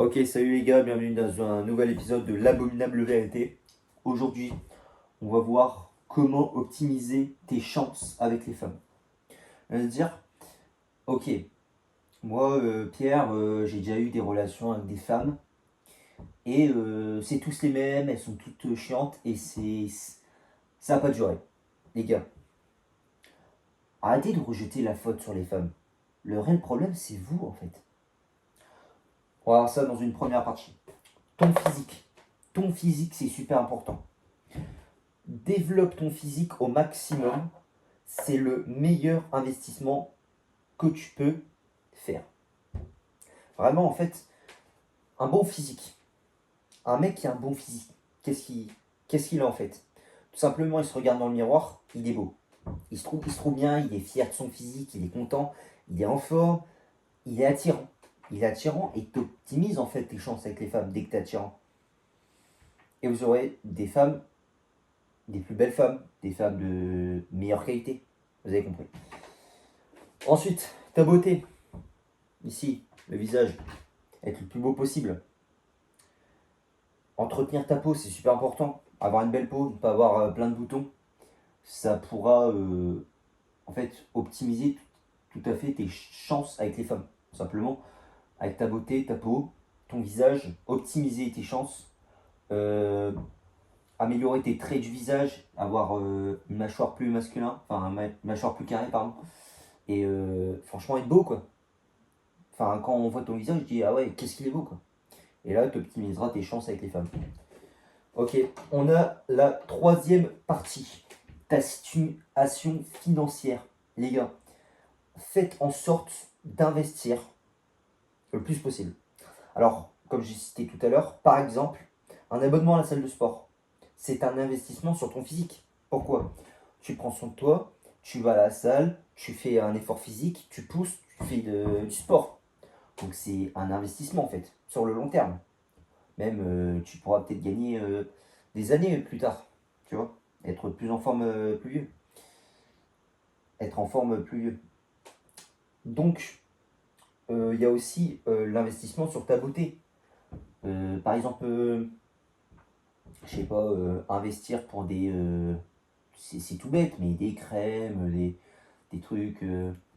Ok, salut les gars, bienvenue dans un nouvel épisode de l'abominable vérité. Aujourd'hui, on va voir comment optimiser tes chances avec les femmes. On va se dire, ok, moi, Pierre, j'ai déjà eu des relations avec des femmes et c'est tous les mêmes, elles sont toutes chiantes et ça n'a pas duré. Les gars, arrêtez de rejeter la faute sur les femmes. Le réel problème, c'est vous en fait. On va voir ça dans une première partie. Ton physique. Ton physique, c'est super important. Développe ton physique au maximum. C'est le meilleur investissement que tu peux faire. Vraiment, en fait, un bon physique. Un mec qui a un bon physique, qu'est-ce qu'il a en fait? Tout simplement, il se regarde dans le miroir, il est beau. Il se trouve bien, il est fier de son physique, il est content, il est en forme, il est attirant. Il est attirant et t'optimise en fait tes chances avec les femmes dès que tu es attirant. Et vous aurez des femmes, des plus belles femmes, des femmes de meilleure qualité. Vous avez compris. Ensuite, ta beauté. Ici, le visage. Être le plus beau possible. Entretenir ta peau, c'est super important. Avoir une belle peau, ne pas avoir plein de boutons. Ça pourra en fait optimiser tout à fait tes chances avec les femmes. Tout simplement, avec ta beauté, ta peau, ton visage, optimiser tes chances. Euh, Améliorer tes traits du visage, avoir une mâchoire plus masculin, enfin une mâchoire plus carrée, pardon. Et franchement, être beau quoi. Enfin, quand on voit ton visage, je dis ah ouais, qu'est-ce qu'il est beau quoi. Et là, tu optimiseras tes chances avec les femmes. Ok, on a la troisième partie. Ta situation financière. Les gars, faites en sorte d'investir le plus possible. Alors, comme j'ai cité tout à l'heure, par exemple, un abonnement à la salle de sport. C'est un investissement sur ton physique. Pourquoi? Tu prends soin de toi, tu vas à la salle, tu fais un effort physique, tu pousses, tu fais du sport. Donc c'est un investissement en fait, sur le long terme. Même tu pourras peut-être gagner des années plus tard, tu vois. Être plus en forme plus vieux. Être en forme plus vieux. Donc il y a aussi l'investissement sur ta beauté. Par exemple, je sais pas, investir pour des... c'est tout bête, mais des crèmes, des trucs...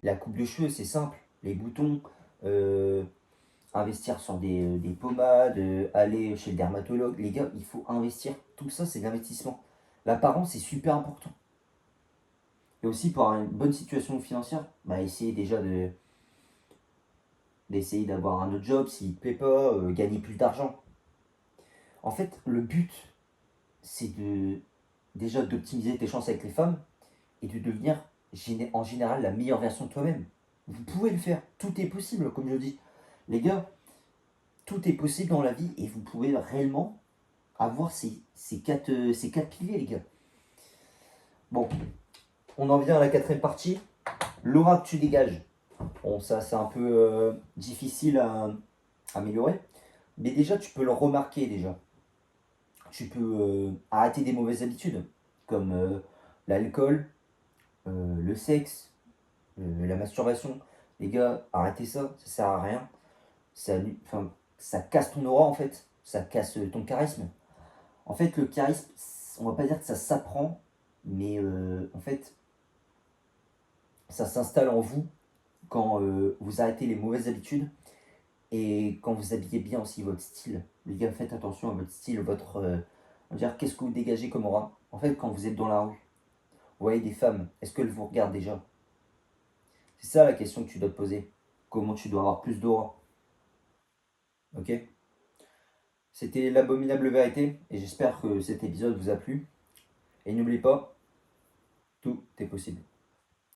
la coupe de cheveux, c'est simple. Les boutons, investir sur des pommades, aller chez le dermatologue. Les gars, il faut investir. Tout ça, c'est de l'investissement. L'apparence, c'est super important. Et aussi, pour avoir une bonne situation financière, bah, essayez déjà d'essayer d'avoir un autre job s'il ne te plaît pas, gagner plus d'argent. En fait, le but, c'est déjà d'optimiser tes chances avec les femmes et de devenir en général la meilleure version de toi-même. Vous pouvez le faire, tout est possible, comme je dis. Les gars, tout est possible dans la vie et vous pouvez réellement avoir ces quatre piliers, les gars. Bon, on en vient à la quatrième partie. L'aura que tu dégages. Bon, ça, c'est un peu difficile à améliorer. Mais déjà, tu peux le remarquer déjà. Tu peux arrêter des mauvaises habitudes, comme l'alcool, le sexe, la masturbation. Les gars, arrêtez ça, ça sert à rien. Enfin, ça casse ton aura en fait. Ça casse ton charisme. En fait, le charisme, on va pas dire que ça s'apprend, mais en fait, ça s'installe en vous quand vous arrêtez les mauvaises habitudes et quand vous habillez bien aussi votre style. Les gars, faites attention à votre style, votre. On va dire, qu'est-ce que vous dégagez comme aura? En fait, quand vous êtes dans la rue, vous voyez des femmes, est-ce qu'elles vous regardent déjà? C'est ça la question que tu dois te poser. Comment tu dois avoir plus d'aura? Ok? C'était l'abominable vérité et j'espère que cet épisode vous a plu. Et n'oubliez pas, tout est possible.